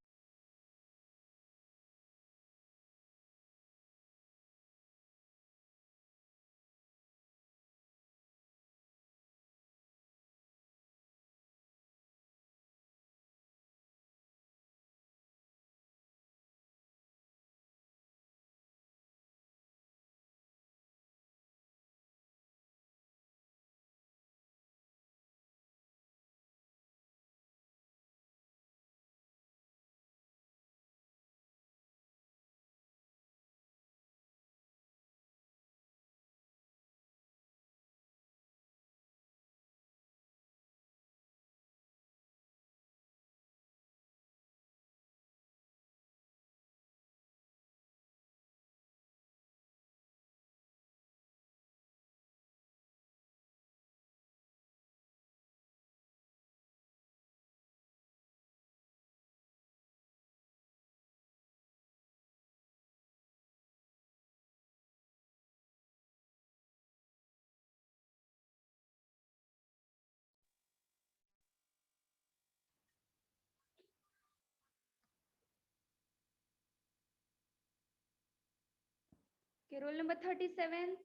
okay, roll number 37,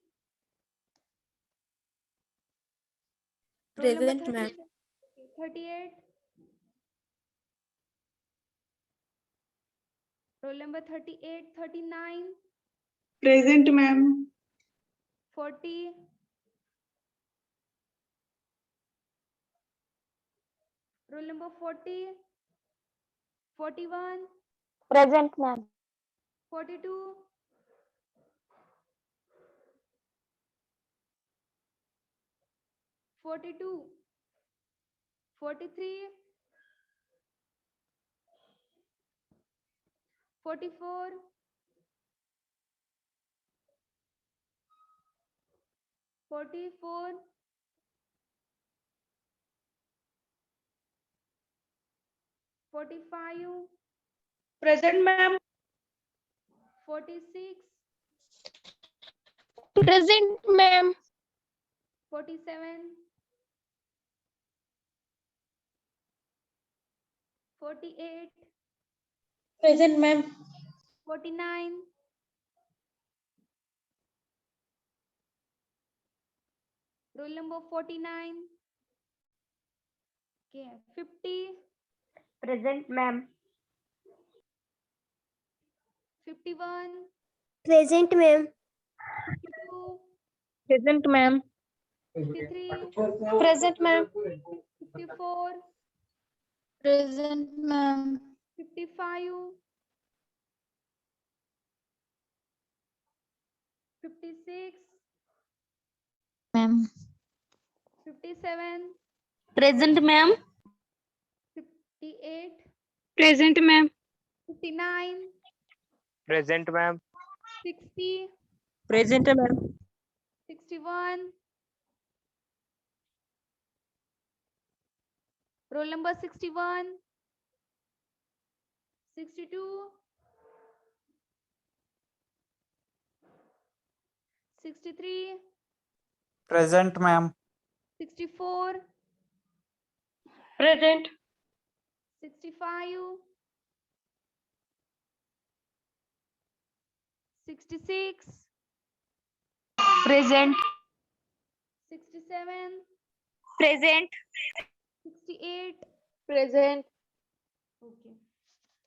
roll number Present, ma'am. 38, roll number 38, 39, Present, ma'am. 40, roll number 40, 41, Present, ma'am. 42, 42, 43, 44, 44, 45, Present, ma'am. 46, Present, ma'am. 47, 48, Present, ma'am. 49, 49. Okay, 50, Present, ma'am. 51, Present, ma'am. 52, Present, ma'am. 53, Present, ma'am. 54, Present, ma'am. 55, 56, Ma'am. 57, Present, ma'am. 58, Present, ma'am. 59, Present, ma'am. 60, Present, ma'am. 61. Roll number 61, 62, 63, Present, ma'am. 64, Present. 65, 66, Present. 67, Present. 68. Present. Okay.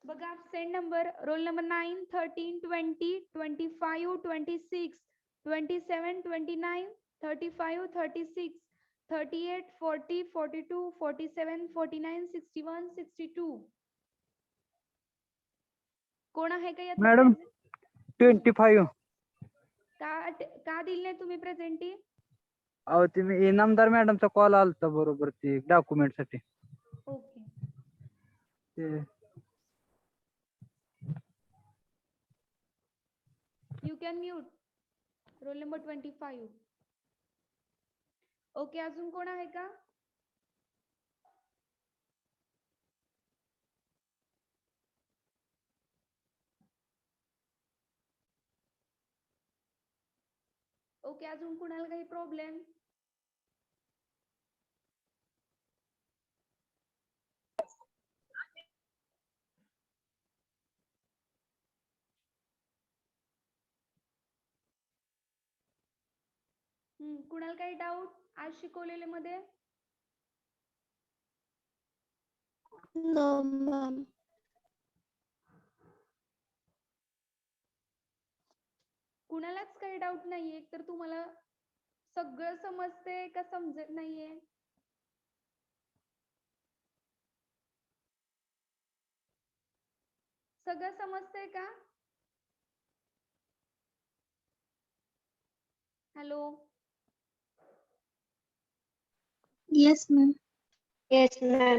बघा absent number roll number 9, 13, 20, 25, 26, 27, 29, 35, 36, 38, 40, 42, 47, 49, 61, 62. कोण आहे का यातलं madam present? 25. का दिली नाही तुम्ही presenty? अहो तुम्ही इनामदार मॅडमचा कॉल आलता बरोबर ते डॉक्युमेंट साठी ओके. ते You can mute. Roll number 25. Okay, अजून कोण आहे का? ओके, अजून कुणाला काही प्रॉब्लेम? कुणाला काही डाऊट आज शिकवलेले मध्ये? No, ma'am. कुणालाच काही डाऊट नाहीये तर तुम्हाला सगळं समजते का समजत नाहीये? सगळं समजतंय का? Hello. Yes, ma'am. Yes, ma'am.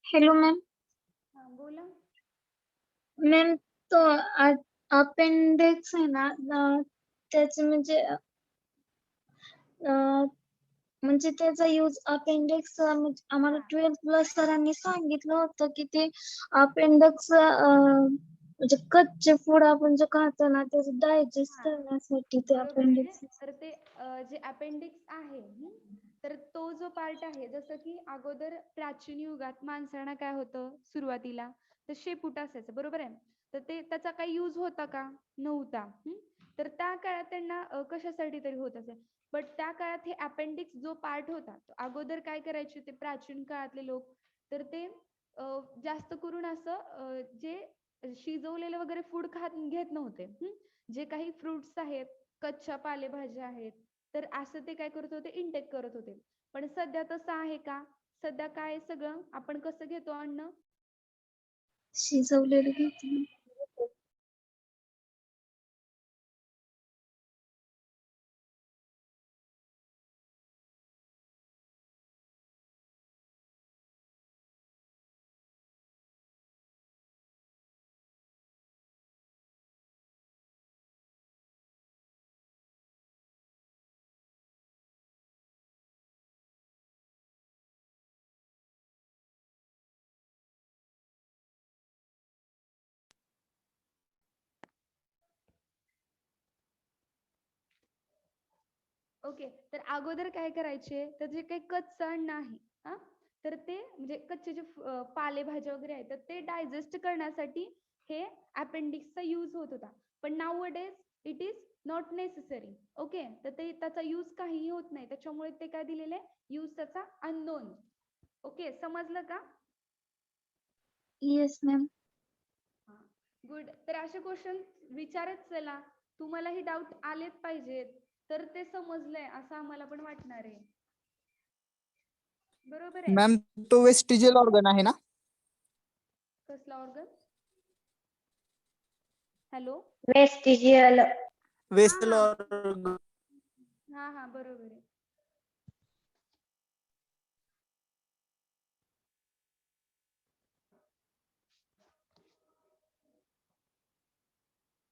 Hello, ma'am. हा, बोला. मॅम तो अपेंडिक्स आहे ना त्याचे म्हणजे त्याचा यूज अपेंडिक्स आम्हाला 12th प्लस सरांनी सांगितलं होतं की ते अपेंडिक्स म्हणजे कच्चे फूड आपण जे खातो ना त्याचं डायजेस्ट करण्यासाठी ते बरोबर आहे. अपेंडिक्स. तर ते जे अपेंडिक्स आहे तर तो जो पार्ट आहे जसं की अगोदर प्राचीन युगात माणसांना काय होतं सुरुवातीला तर शेपूट असायचं, बरोबर आहे. तर ते त्याचा काही यूज होता का? नव्हता. तर त्या काळात त्यांना कशासाठी तरी होत असेल, बट त्या काळात हे अपेंडिक्स जो पार्ट होता तो अगोदर काय करायचे ते प्राचीन काळातले लोक, तर ते जास्त करून असं जे शिजवलेलं वगैरे फूड घेत नव्हते. जे काही फ्रुट्स आहेत, कच्च्या पालेभाज्या आहेत, तर असं ते काय करत होते, इंटेक करत होते. पण सध्या तसं आहे का? सध्या काय सगळं आपण कसं घेतो अन्न? शिजवलेली घेते. ओके, तर अगोदर काय करायचे, तर जे काही कच्चं अन्न आहे हा, तर ते म्हणजे कच्चे जे पालेभाज्या वगैरे आहेत तर ते डायजेस्ट करण्यासाठी हे अपेंडिक्सचा यूज होत होता. पण now days it is not necessary. Okay, तर ते त्याचा यूज काहीही होत नाही, त्याच्यामुळे ते काय दिलेले यूज त्याचा अननोन. ओके, समजलं का? Yes ma'am. गुड. तर असे क्वेश्चन विचारत चला, तुम्हालाही डाऊट आलेच पाहिजेत, तर ते समजलंय असं आम्हाला पण वाटणार आहे. बरोबर आहे? मॅम तो वेस्टिजियल ऑर्गन आहे ना? कसला ऑर्गन? हॅलो. वेस्टिजियल. वेस्टल हा. ऑर्गन. हा हा, बरोबर आहे.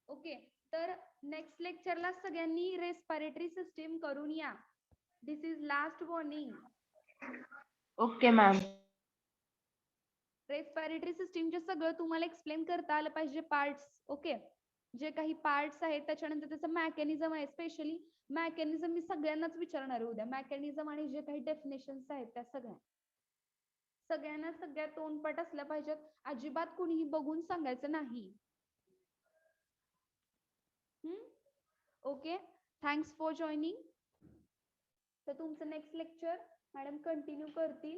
ओके, तर नेक्स्ट लेक्चरला सगळ्यांनी रेस्पिरेटरी सिस्टीम करून या. This is last warning. Okay ma'am. Respiratory सिस्टीमचे सगळं तुम्हाला एक्सप्लेन करता आलं पाहिजे पार्ट्स. ओके, जे काही पार्ट्स आहेत त्याच्यानंतर त्याचं मॅकॅनिझम आहे. स्पेशली मॅकॅनिझम मी सगळ्यांनाच विचारणार आहे उद्या. मॅकॅनिझम आणि जे काही डेफिनेशन्स आहेत त्या सगळ्यांना सगळ्या तोंडपाठ असल्या पाहिजेत. अजिबात कुणीही बघून सांगायचं नाही. Okay, thanks for joining. तर तुमचं नेक्स्ट लेक्चर मॅडम कंटिन्यू करतील.